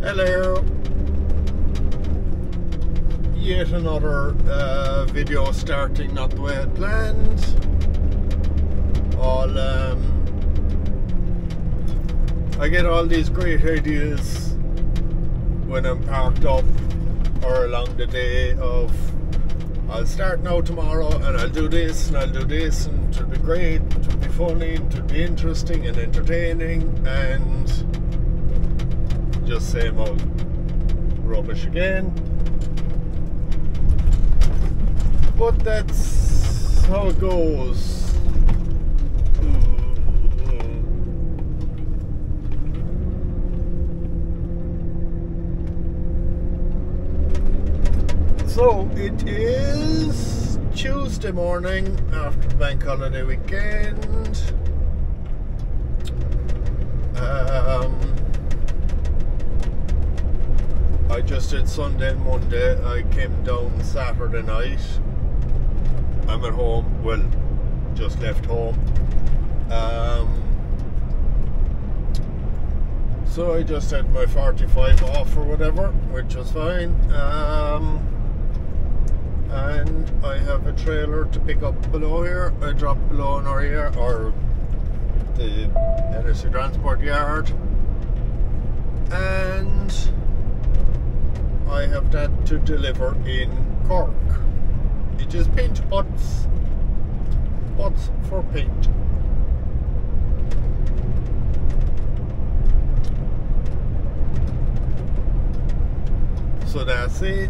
Hello. Yet another video starting not the way I planned. I get all these great ideas when I'm parked up or along the day of I'll start now tomorrow and I'll do this and I'll do this and it'll be great, it'll be funny, it'll be interesting and entertaining, and just same old rubbish again. But that's how it goes. So it is Tuesday morning after the bank holiday weekend. I just did Sunday and Monday. I came down Saturday night. I'm at home, well, just left home. So I just had my 45 off or whatever, which was fine. And I have a trailer to pick up below here. I dropped below in our yard, or the NSC Transport yard, and I have that to deliver in Cork. It is paint pots for paint. So that's it.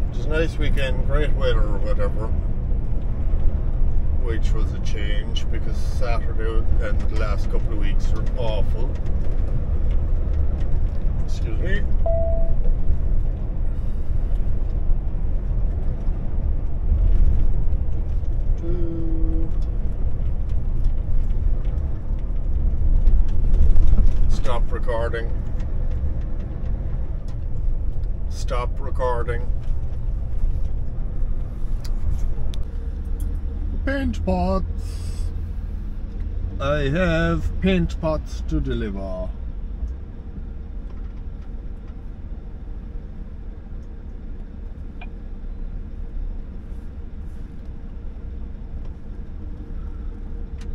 It was a nice weekend, great weather or whatever, which was a change because Saturday and the last couple of weeks were awful. Excuse me. Stop recording. Stop recording. Paint pots. I have paint pots to deliver.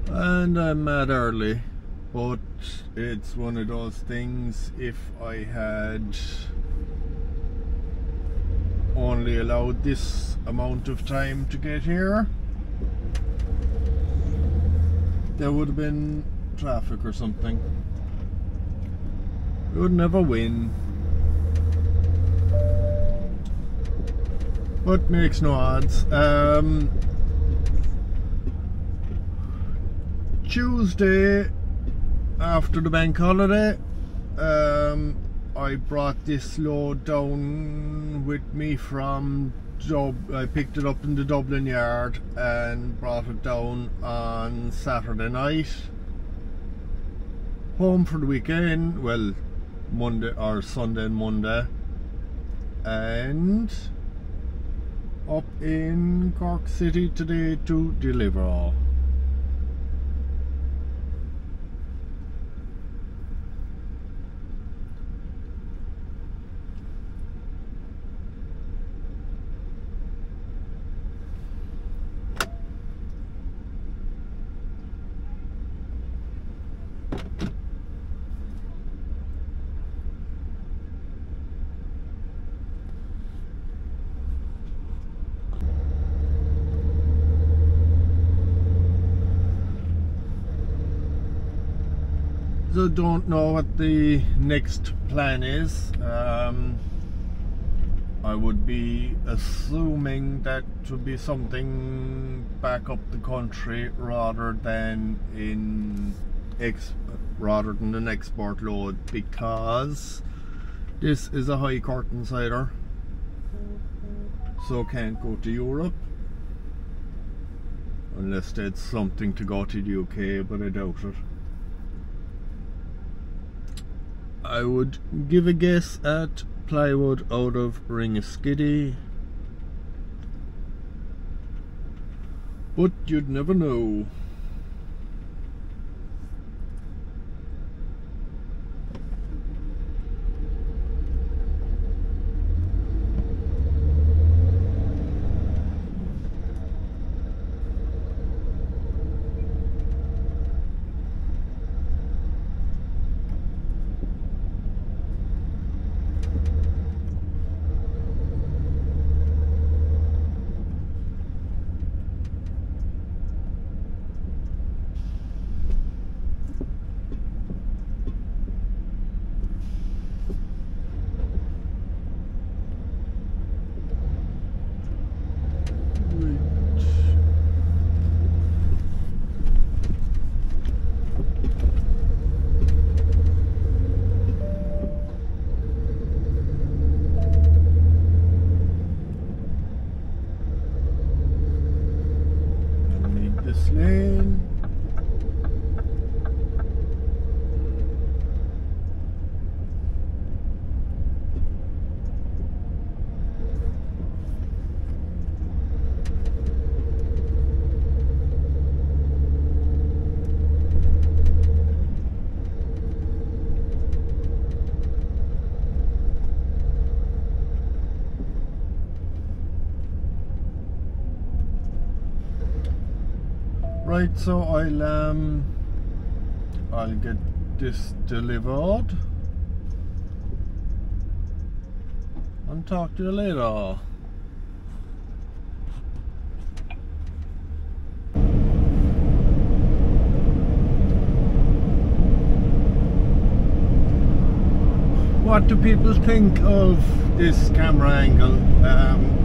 And I'm mad early, but it's one of those things. If I had only allowed this amount of time to get here, there would have been traffic or something. We would never win. But makes no odds. Tuesday after the bank holiday, I brought this load down with me from I picked it up in the Dublin yard and brought it down on Saturday night. Home for the weekend, well, Monday or Sunday and Monday, and up in Cork City today to deliver. So don't know what the next plan is. I would be assuming that to be something back up the country rather than an export load, because this is a high curtain cider, so can't go to Europe unless there's something to go to the UK, but I doubt it. I would give a guess at plywood out of Ringaskiddy. but you'd never know. Lane. Right, so I'll get this delivered and talk to you later. What do people think of this camera angle?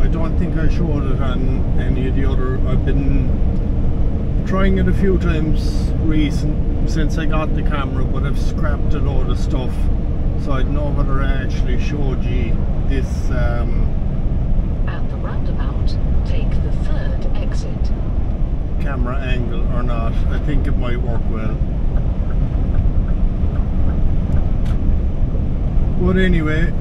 I don't think I showed it on any of the other. I've been trying it a few times since I got the camera, but I've scrapped a load of stuff, so I don't know whether I actually showed you this. At the roundabout, take the 3rd exit. Camera angle or not. I think it might work well. But anyway,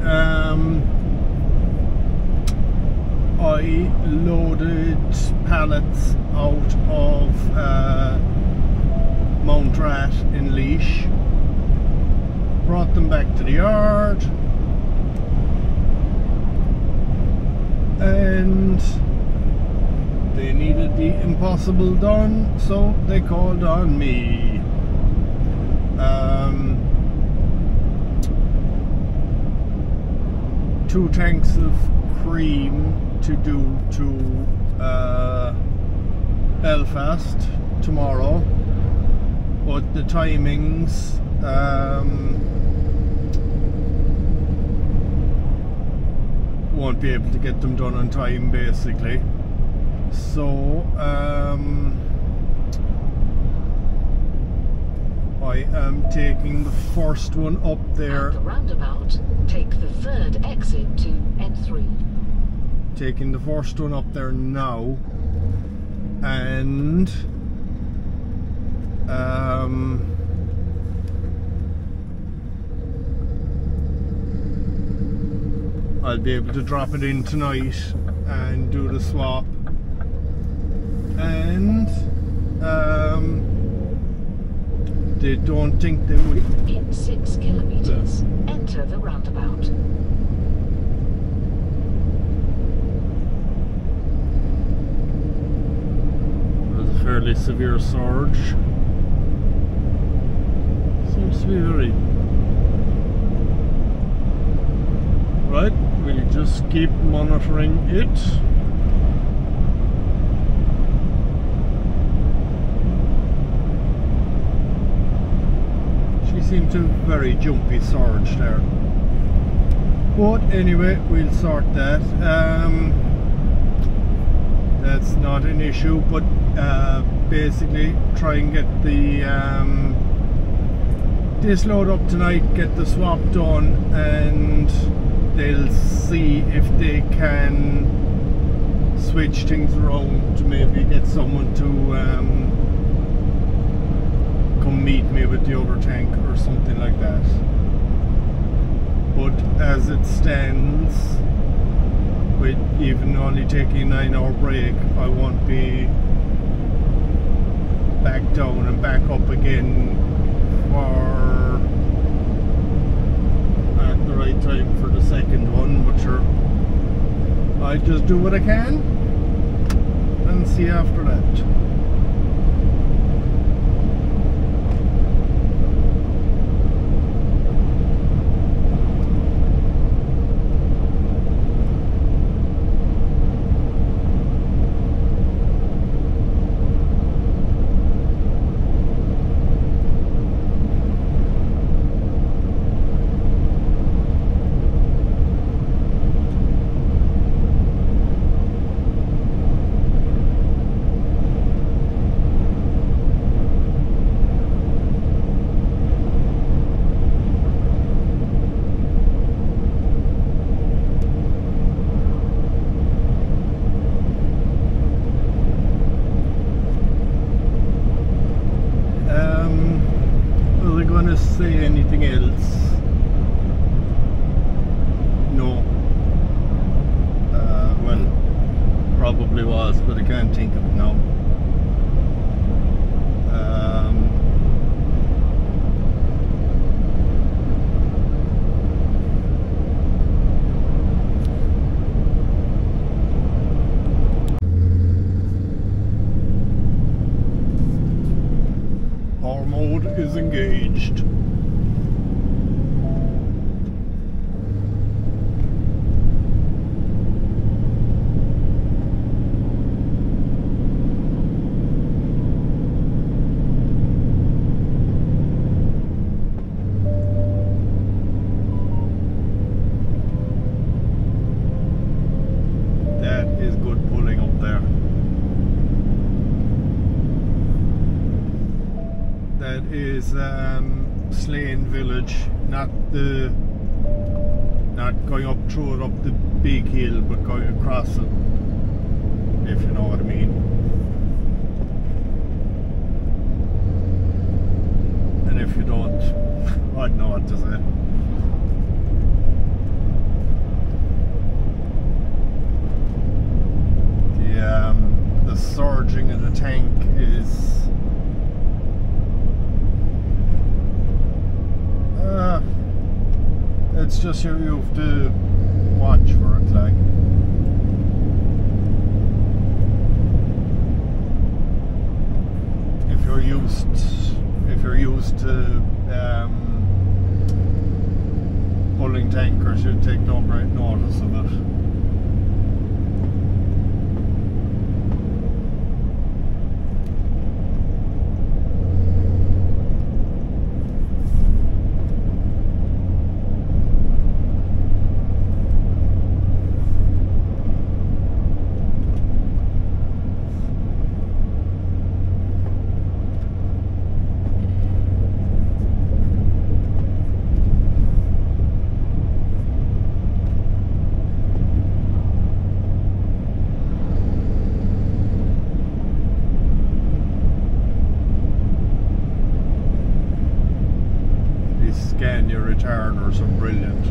I loaded pallets out of Mount Rat in Laois, brought them back to the yard, and they needed the impossible done, so they called on me. 2 tanks of cream to do to Belfast tomorrow, but the timings won't be able to get them done on time, basically. So I am taking the first one up there. At the roundabout, take the 3rd exit to N3. Taking the first one up there now, and I'll be able to drop it in tonight and do the swap, and they don't think they will. In 6 kilometers, enter the roundabout. There's a fairly severe surge. Seems to be very... Right, we'll just keep monitoring it. Seemed to have very jumpy surge there, but anyway, we'll sort that. That's not an issue, but basically try and get the this load up tonight, get the swap done, and they'll see if they can switch things around to maybe get someone to come meet me with the other tank or something like that. But as it stands, with even only taking a 9-hour break, I won't be back down and back up again for at the right time for the second one, but sure, I just do what I can and see after that. Say anything else? No. Well, probably was, but I can't think of it now. Power mode is engaged. That is good pulling up there. That is Slane Village, not going up through it up the big hill, but going across it, if you know what I mean. And if you don't, I don't know what to say. The surging in the tank is it's just you have to watch for it, like. If you're used to pulling tankers, you'd take no great notice of it. Scania retarders are brilliant.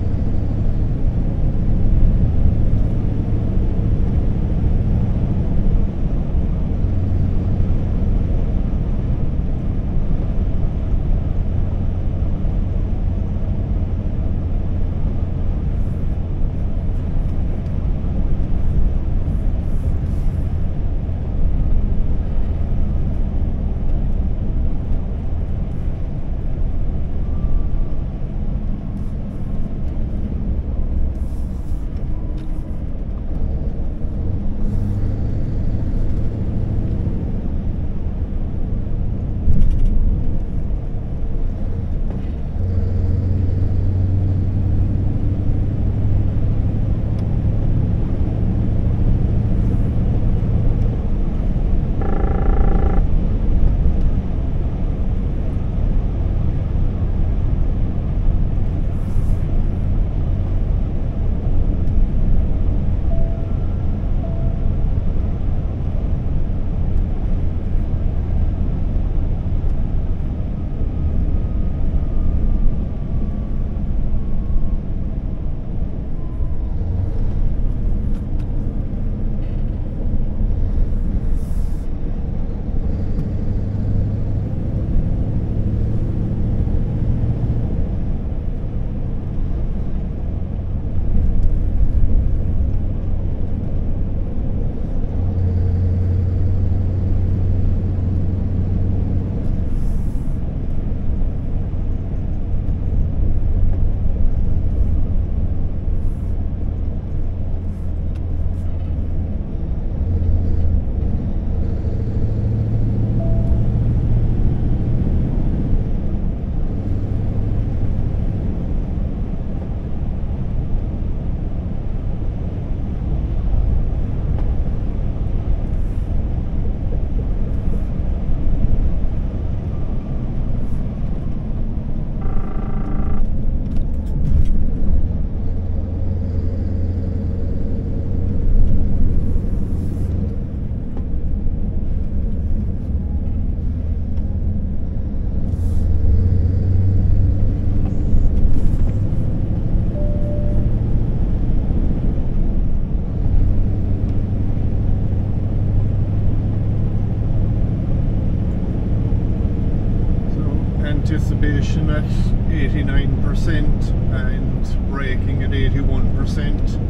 transmission at 89% and braking at 81%.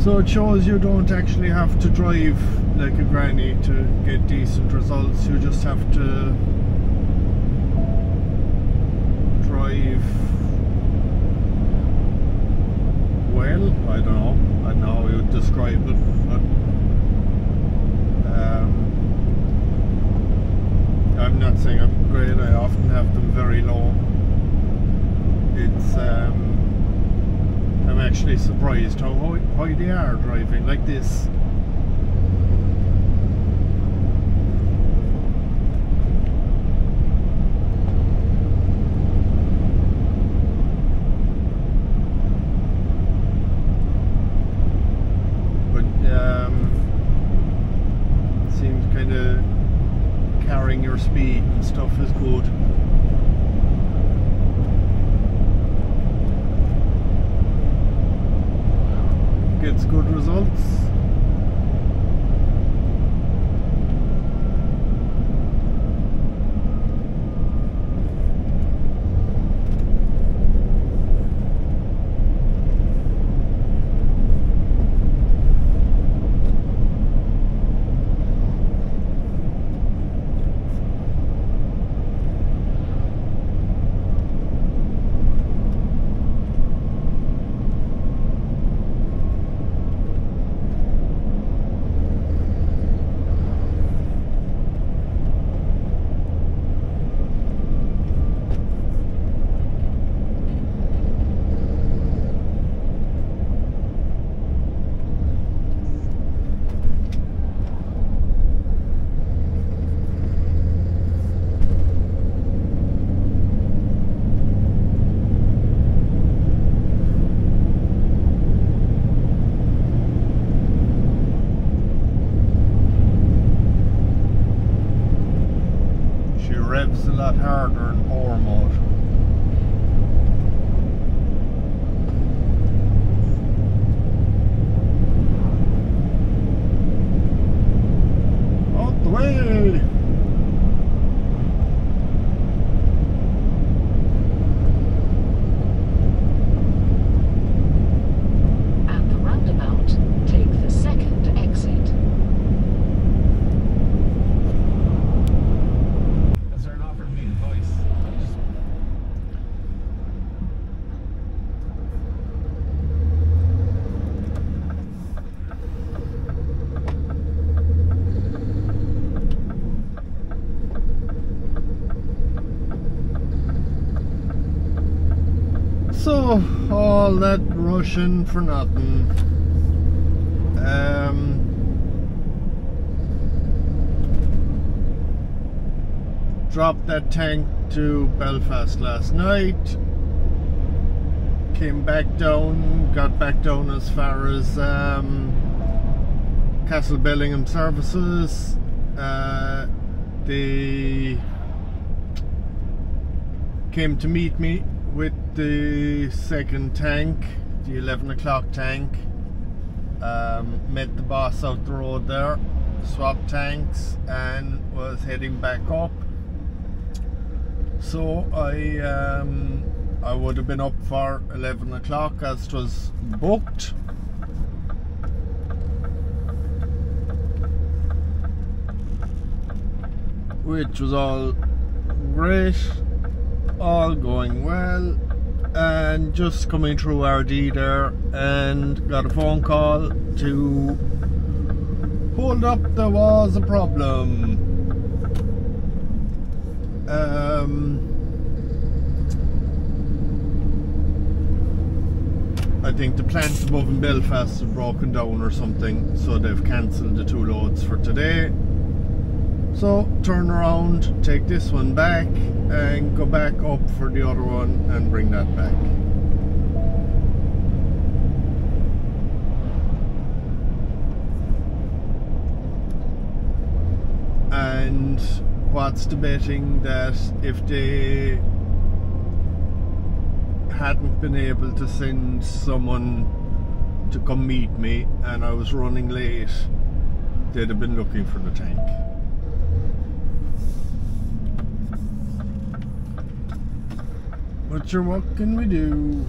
So it shows you don't actually have to drive like a granny to get decent results. You just have to drive well. I don't know how you would describe it, but I'm not saying I'm great. I often have them very low. It's I'm actually surprised how high they are driving like this. But seems kind of carrying your speed and stuff is good. Gets good results. Revs a lot harder in power mode. Out the way! At the roundabout, take the second exit. So, all that rushing for nothing. Dropped that tank to Belfast last night. Came back down, got back down as far as Castle Bellingham services. They came to meet me with the second tank, the 11 o'clock tank. Met the boss out the road there, swapped tanks and was heading back up. So I would have been up for 11 o'clock as it was booked. Which was all great, all going well, and just coming through RD there and got a phone call to hold up, there was a problem. I think the plant above in Belfast has broken down or something, so they've cancelled the 2 loads for today. So turn around, take this one back and go back up for the other one and bring that back. And what's the betting that if they hadn't been able to send someone to come meet me and I was running late, they'd have been looking for the tank. But sure, what can we do?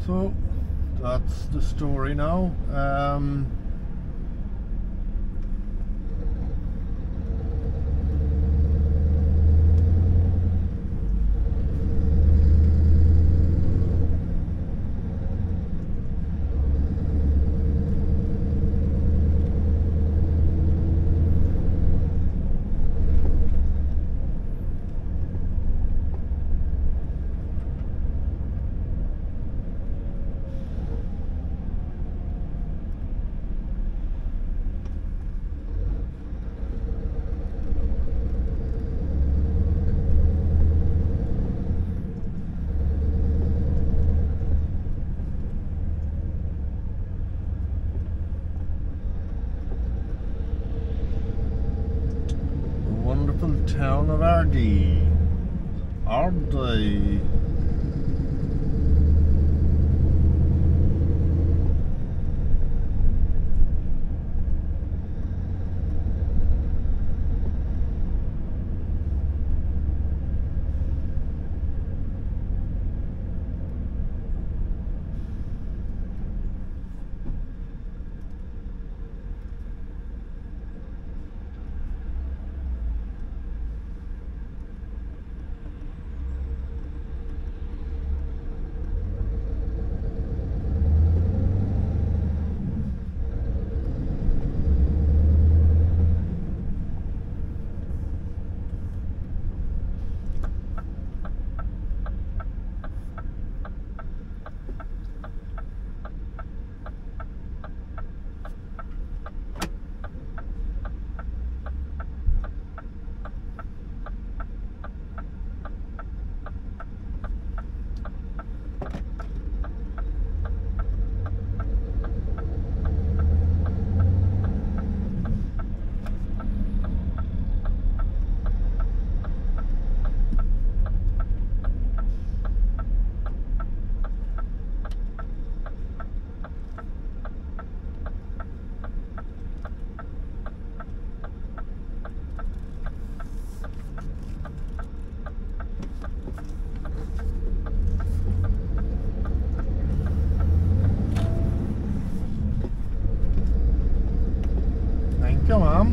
So that's the story now. Wonderful town of Ardee. Ardee. Come on.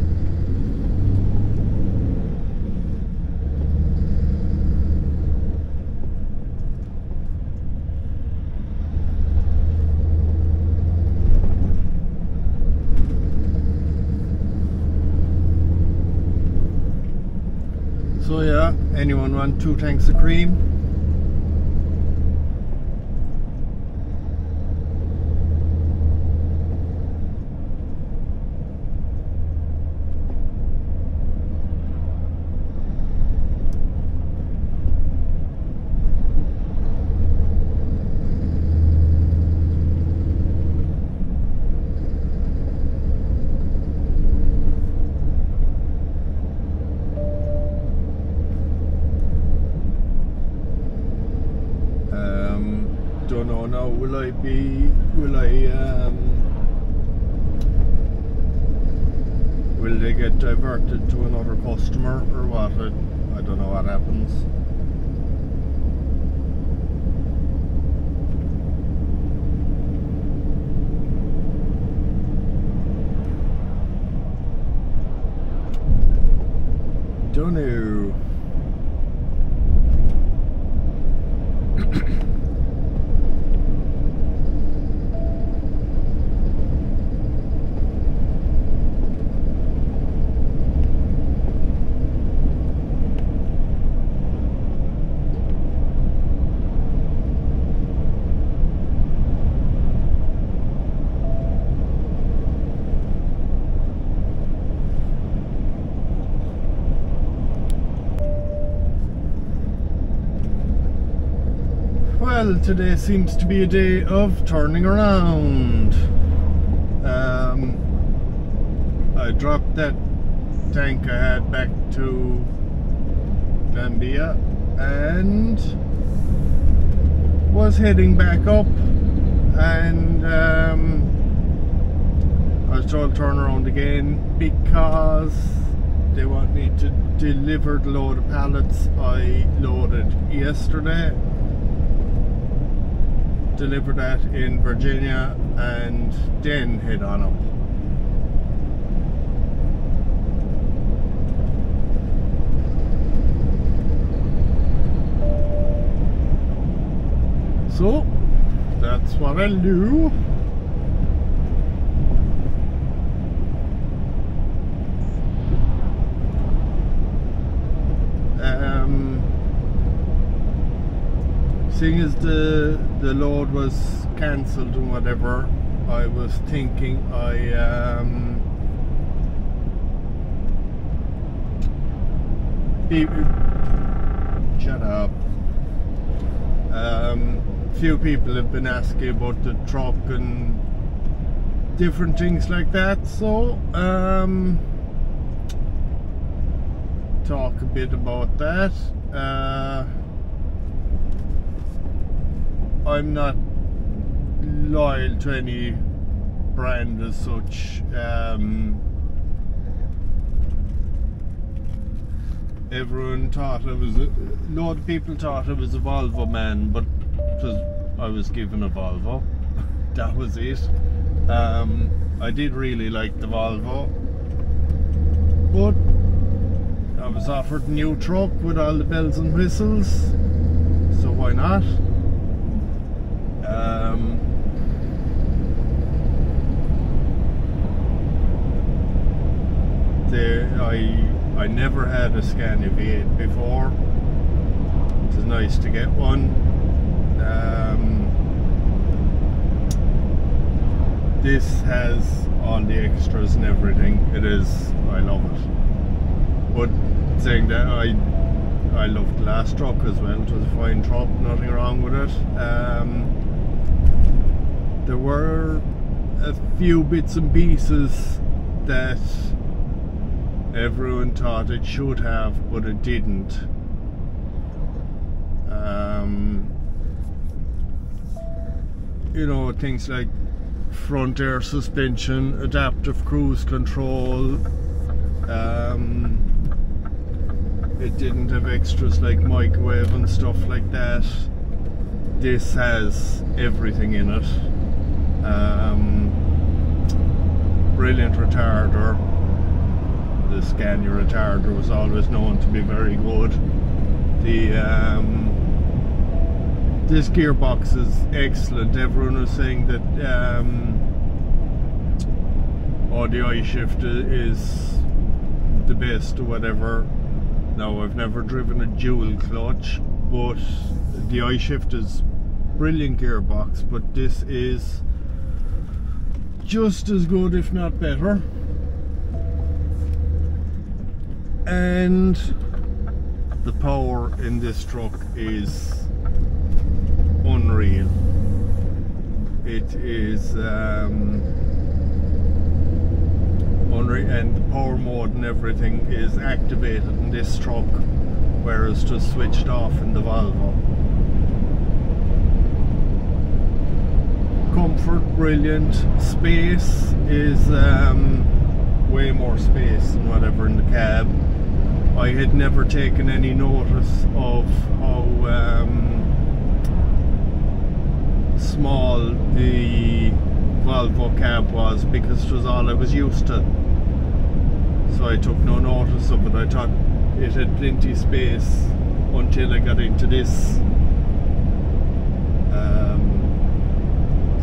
So yeah, anyone want 2 tanks of cream? Don't know now, will they get diverted to another customer or what? I don't know what happens. Don't know. well, today seems to be a day of turning around. I dropped that tank I had back to Gambia and was heading back up, and I was told to turn around again because they want me to deliver the load of pallets I loaded yesterday. Deliver that in Virginia and then head on up. So that's what I'll do. Seeing as the load was cancelled and whatever, I was thinking shut up. Few people have been asking about the truck and different things like that, so talk a bit about that. I'm not loyal to any brand as such. Everyone thought I was a lot of people thought I was a Volvo man, but I was given a Volvo. That was it. I did really like the Volvo, but I was offered a new truck with all the bells and whistles, so why not? I never had a Scania V8 before. It was nice to get one. This has all the extras and everything. I love it. But saying that, I loved the last truck as well. It was a fine truck, nothing wrong with it. There were a few bits and pieces that everyone thought it should have, but it didn't. You know, things like front air suspension, adaptive cruise control. It didn't have extras like microwave and stuff like that. This has everything in it. Brilliant retarder. The Scania retarder was always known to be very good. This gearbox is excellent. Everyone was saying that the I-Shift is the best or whatever. Now, I've never driven a dual clutch, but the I-Shift is brilliant gearbox, but this is just as good, if not better. And the power in this truck is unreal. It is unreal, and the power mode and everything is activated in this truck, whereas just switched off in the Volvo. Comfort, brilliant. Space is way more space than whatever in the cab. I had never taken any notice of how small the Volvo cab was, because it was all I was used to. So I took no notice of it. I thought it had plenty of space until I got into this.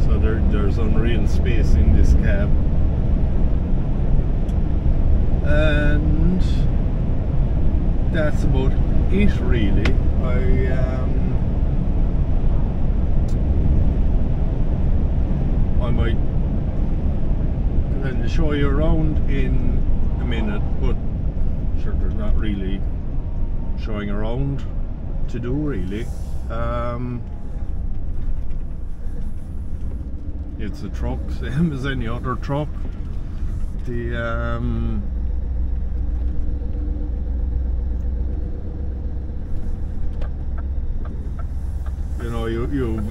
So there's unreal space in this cab. And that's about it, really. I might kind of show you around in a minute, but sure, there's not really showing around to do, really. It's a truck, same as any other truck. The you know, you've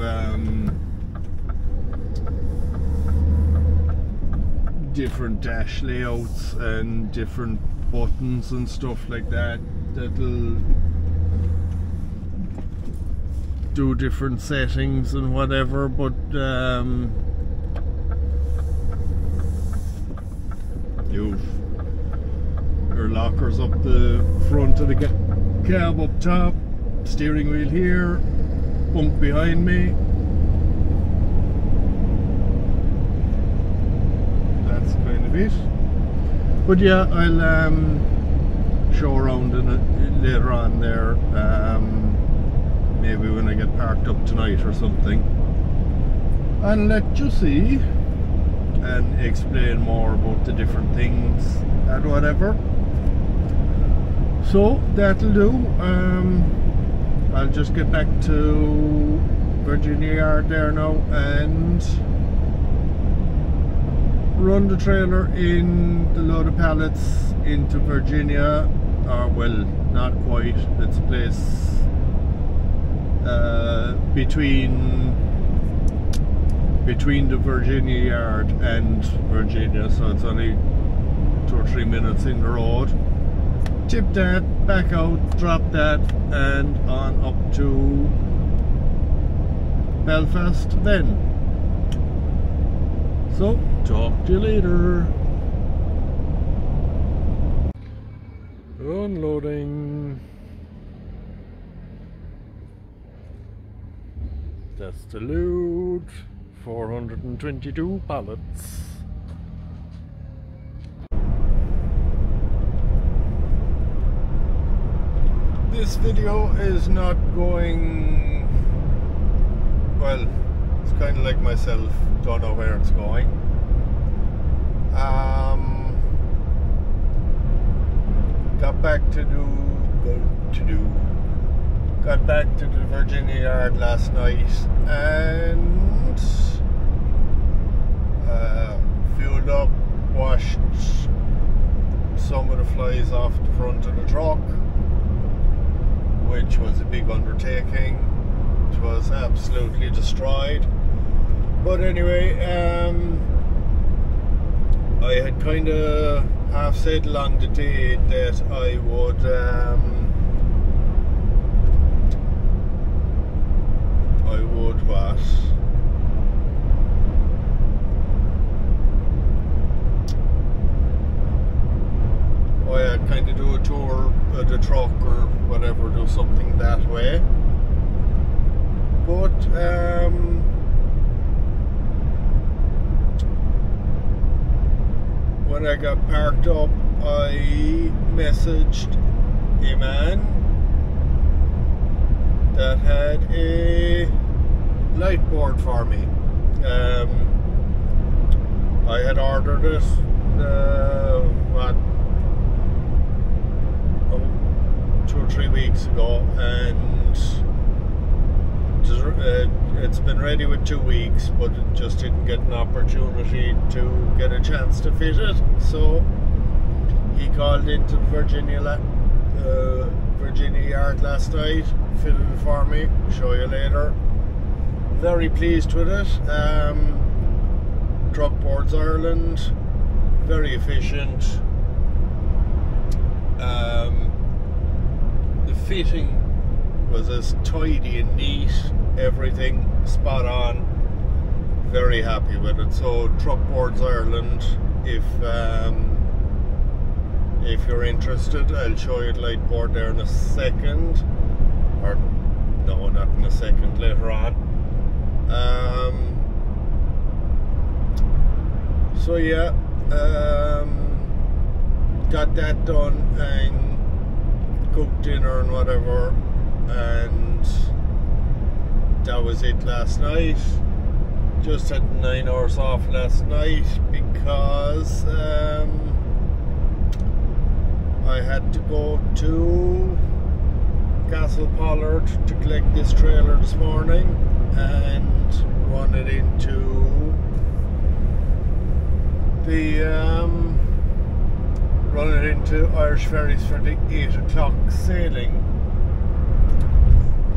different dash layouts and different buttons and stuff like that that'll do different settings and whatever, but you've your lockers up the front of the cab up top, steering wheel here, bunk behind me. That's kind of it. But yeah, I'll show around in it later on there, maybe when I get parked up tonight or something, and let you see and explain more about the different things and whatever. So that'll do. I'll just get back to Virginia Yard there now and run the trailer in the load of pallets into Virginia, or well, not quite, it's a place between the Virginia Yard and Virginia, so it's only 2 or 3 minutes in the road. Tip that, back out, drop that, and on up to Belfast then. So, talk to you later. Unloading. That's the load. 422 pallets. This video is not going well. It's kind of like myself, don't know where it's going. Got back to the Virginia Yard last night and fueled up, washed some of the flies off the front of the truck, which was a big undertaking. It was absolutely destroyed. But anyway, I had kind of half said along the day that I would what? Oh yeah, kind of do a tour of the truck or whatever, do something that way. But when I got parked up, I messaged a man that had a light board for me. I had ordered it what, 2 or 3 weeks ago, and it's been ready with 2 weeks, but it just didn't get an opportunity to get a chance to fit it. So he called into the Virginia Yard last night, fitted it for me, show you later. Very pleased with it. Truck Boards Ireland, very efficient. The fitting was as tidy and neat, everything spot on. Very happy with it. So Truck Boards Ireland, if you're interested, I'll show you the light board there in a second, or no, not in a second, later on. So yeah, got that done and cooked dinner and whatever, and that was it last night. Just had 9 hours off last night because I had to go to Castle Pollard to collect this trailer this morning and run it into the running into Irish Ferries for the 8 o'clock sailing.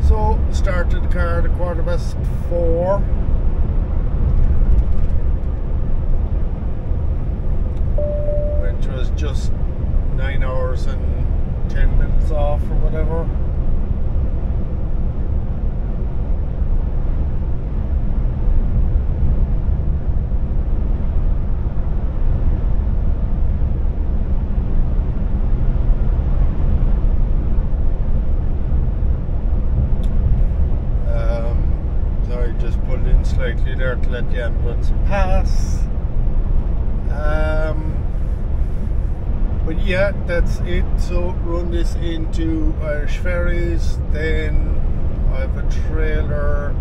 So started the car at 4:15, which was just 9 hours and 10 minutes off or whatever. Slightly there to let the ambulance pass. But yeah, that's it. So run this into Irish Ferries, then I have a trailer,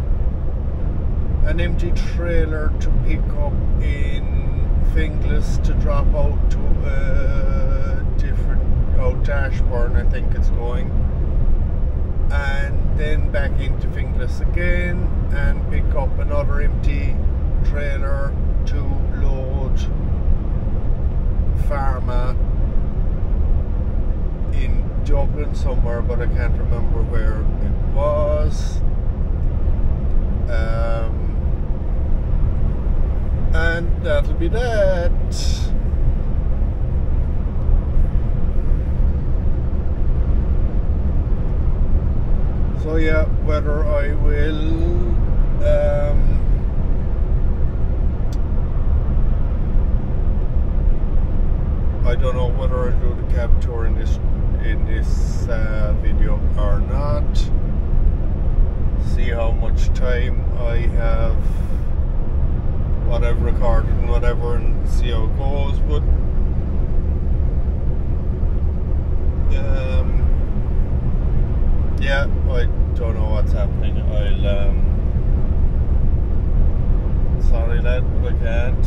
an empty trailer to pick up in Finglas to drop out to a different, to Ashbourne I think it's going, and then back into Finglas again and pick up another empty trailer to load Pharma in Dublin somewhere, but I can't remember where it was. And that'll be that. So yeah, whether I will I don't know whether I'll do the cab tour in this video or not. See how much time I have, what I've recorded and whatever, and see how it goes. But yeah, I don't know what's happening. I'll sorry lad, but I can't.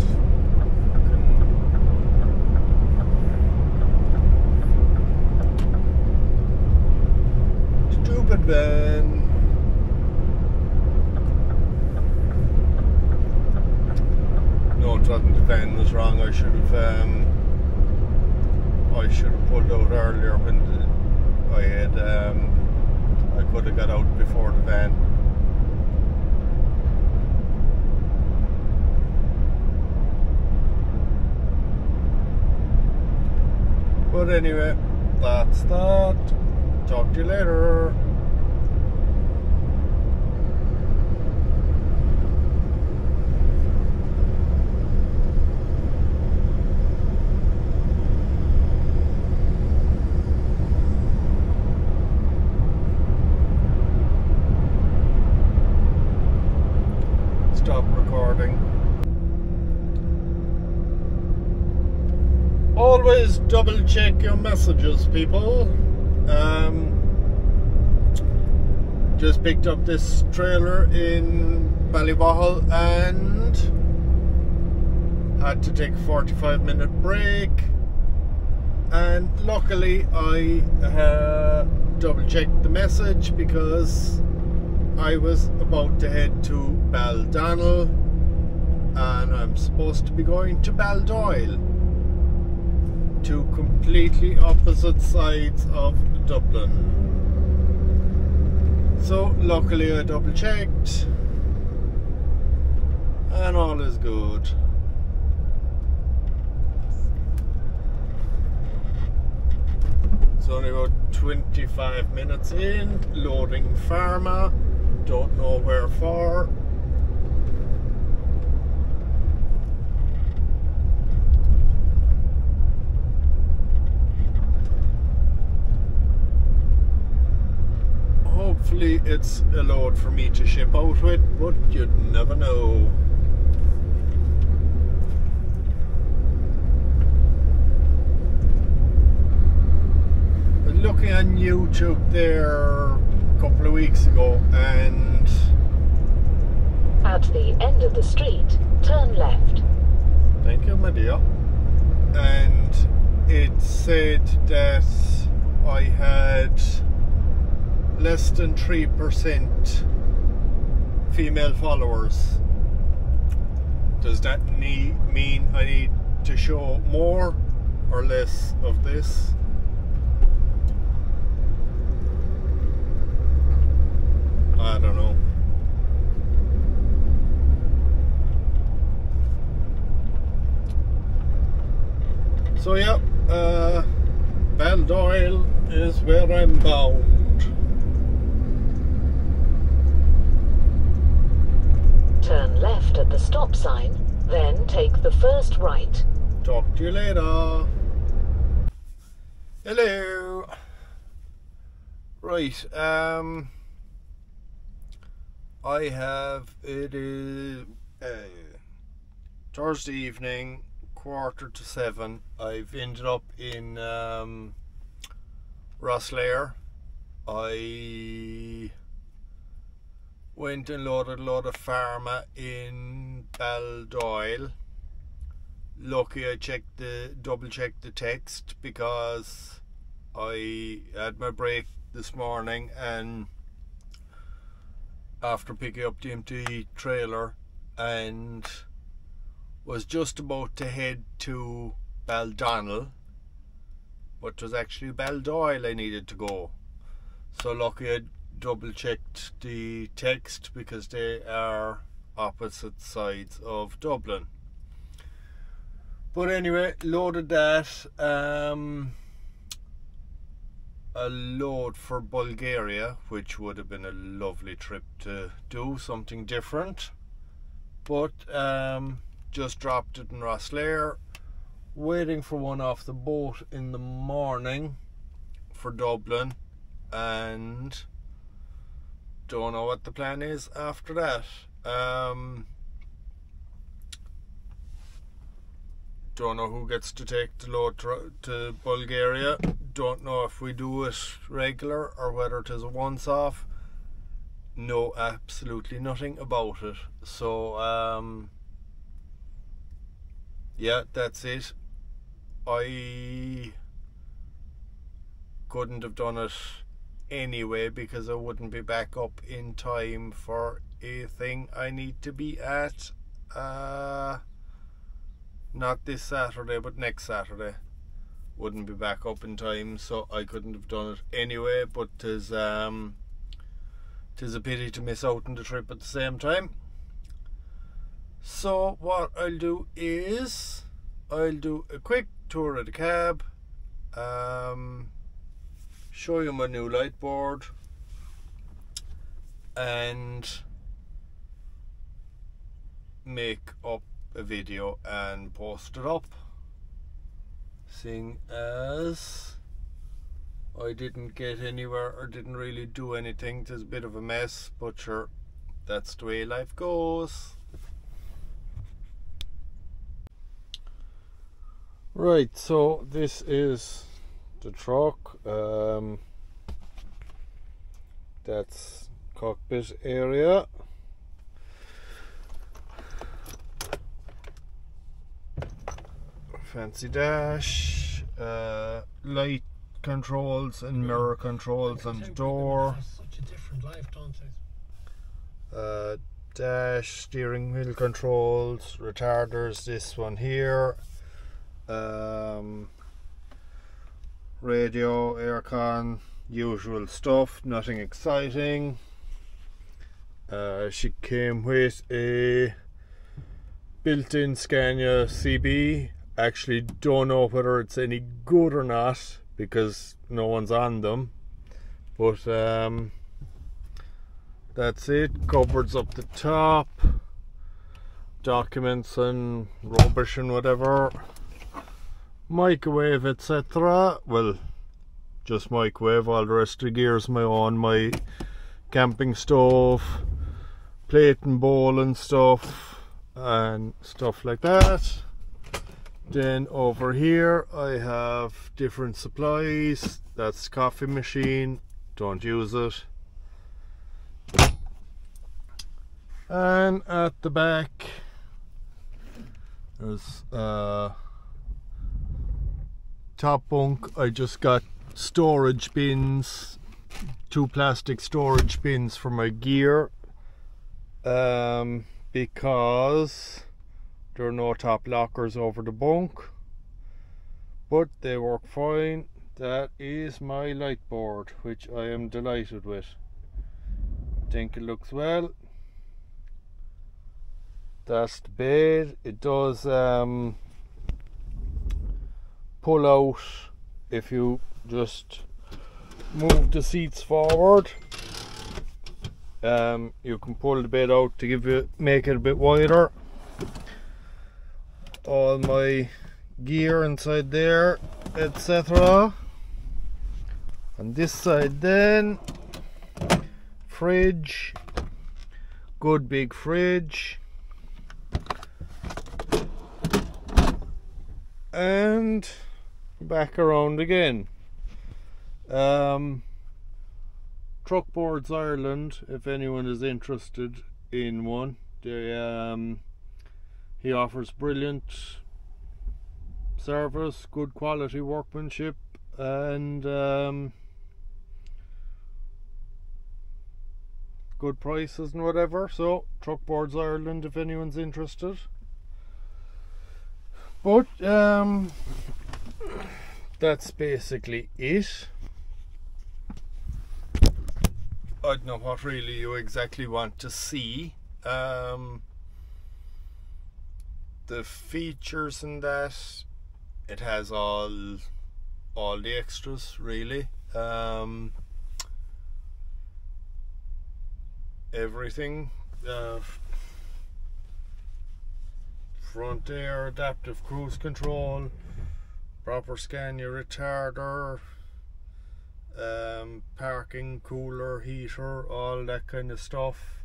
Stupid van. No, it wasn't the van was wrong. I should have pulled out earlier when I had I could have got out before the van. But anyway, that's that. Talk to you later. Stop recording. Always double check your messages, people. Just picked up this trailer in Ballybohol and had to take a 45-minute break, and luckily I double checked the message because I was about to head to Baldonnel and I'm supposed to be going to Baldoyle, two completely opposite sides of Dublin. So luckily I double checked and all is good. It's only about 25 minutes in, loading Pharma, don't know where for. Hopefully it's a load for me to ship out with, but you'd never know. I was looking on YouTube there a couple of weeks ago, and at the end of the street, turn left. Thank you, my dear. And it said that I had less than 3% female followers. Does that mean I need to show more or less of this. I don't know. So yeah, Baldoyle is where I'm bound. Turn left at the stop sign, then take the first right. Talk to you later. Hello. Right, it is Thursday evening, 6:45. I've ended up in Rosslare. I went and loaded a load of pharma in Baldoyle. Lucky I double checked the text, because I had my break this morning, and after picking up the empty trailer, and was just about to head to Baldonnell, but it was actually Baldoyle I needed to go. So lucky I double checked the text, because they are opposite sides of Dublin. But anyway, loaded that. A load for Bulgaria, which would have been a lovely trip to do something different, but just dropped it in Rosslare, waiting for one off the boat in the morning for Dublin, and don't know what the plan is after that. Don't know who gets to take the load to Bulgaria. Don't know if we do it regular or whether it is a once off. Know absolutely nothing about it. So yeah, that's it. I couldn't have done it anyway, because I wouldn't be back up in time for a thing I need to be at. Not this Saturday, but next Saturday. Wouldn't be back up in time, so I couldn't have done it anyway. But 'tis a pity to miss out on the trip at the same time. So what I'll do is I'll do a quick tour of the cab, show you my new light board, and make up a video and post it up, seeing as I didn't get anywhere or didn't really do anything. It's a bit of a mess, but sure, that's the way life goes. Right, so this is the truck. That's cockpit area. Fancy dash, light controls and mirror controls on the door. Such a different life, don't they? Dash, steering wheel controls, retarders, this one here, radio, aircon, usual stuff, nothing exciting. She came with a built-in Scania CB. Actually don't know whether it's any good or not, because no one's on them, but that's it. Cupboards up the top, documents and rubbish and whatever, microwave etc. Well, just microwave, all the rest of the gear's my own. My camping stove, plate and bowl and stuff like that. Then over here I have different supplies. That's the coffee machine, don't use it. And at the back there's top bunk. I just got storage bins, 2 plastic storage bins for my gear, because There are no top lockers over the bunk, but they work fine. That is my light board, which I am delighted with. Think it looks well. That's the bed. It does pull out if you just move the seats forward. You can pull the bed out to make it a bit wider. All my gear inside there, etc. On this side then, fridge, good big fridge, and back around again. Truck Boards Ireland, if anyone is interested in one, he offers brilliant service, good quality workmanship, and good prices and whatever. So Truck Boards Ireland, if anyone's interested. But that's basically it. I don't know what really you exactly want to see. The features in that, it has all the extras really. Everything. Front air, adaptive cruise control, proper scan your retarder, parking, cooler, heater, all that kind of stuff.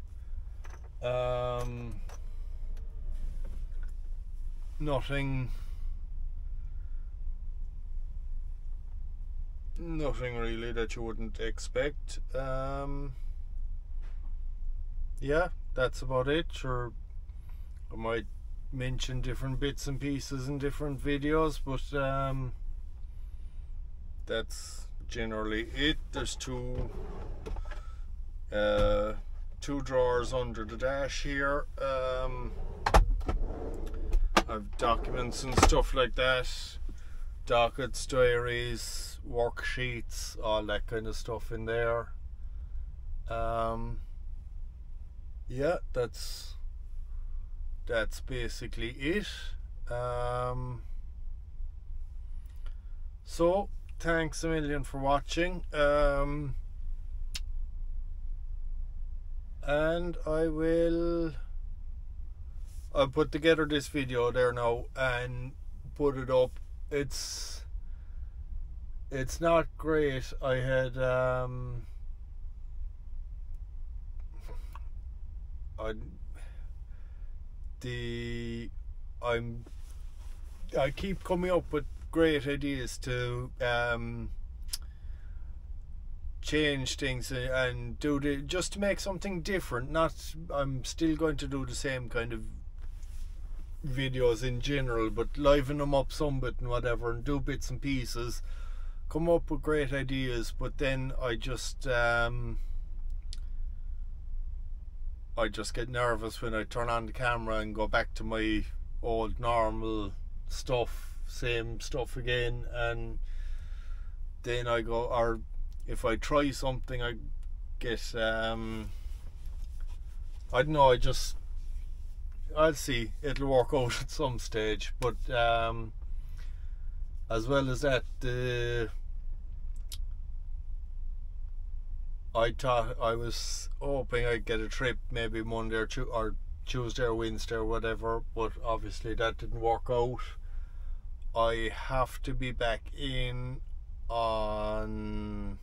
Nothing really that you wouldn't expect. Yeah, that's about it. Sure, I might mention different bits and pieces in different videos, but that's generally it. There's two drawers under the dash here. I've documents and stuff like that, dockets, diaries, worksheets, all that kind of stuff in there. Yeah, that's basically it. So thanks a million for watching, and I'll put together this video there now and put it up. It's not great. I had I keep coming up with great ideas to change things and just to make something different. I'm still going to do the same kind of videos in general, but liven them up some bit and whatever, and do bits and pieces, come up with great ideas. But then I just get nervous when I turn on the camera and go back to my old normal stuff, same stuff again, and then I go, or if I try something, I get I don't know, I'll see, it'll work out at some stage. But as well as that, I was hoping I'd get a trip maybe Monday or Tuesday or Wednesday or whatever, but obviously that didn't work out. I have to be back in on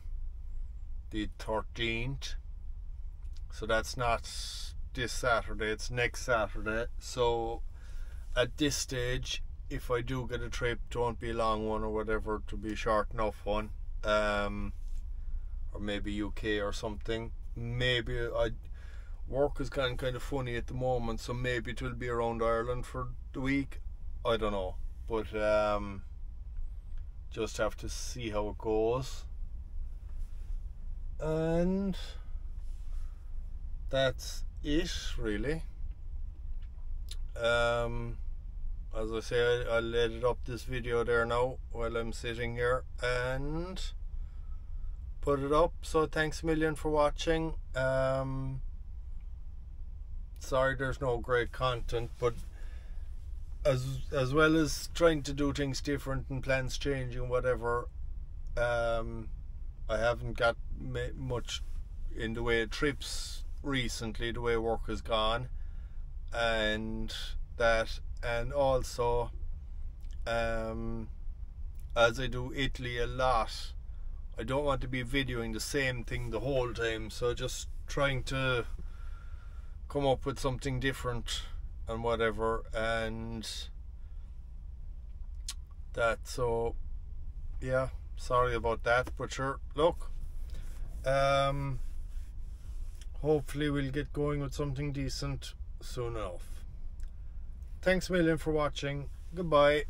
the 13th, so that's not this Saturday, it's next Saturday. So at this stage, if I do get a trip, don't be a long one or whatever, to be short enough one, or maybe UK or something. Maybe work is kind of funny at the moment, so maybe it will be around Ireland for the week, I don't know, but just have to see how it goes. And that's it really. as I say, I'll edit up this video there now while I'm sitting here and put it up. So thanks a million for watching. Sorry there's no great content, but as well as trying to do things different and plans changing, whatever, I haven't got much in the way of trips recently, the way work has gone, and also as I do Italy a lot, I don't want to be videoing the same thing the whole time, so just trying to come up with something different and whatever, and that. So yeah, sorry about that, but sure, look, hopefully we'll get going with something decent soon enough. Thanks a million for watching. Goodbye.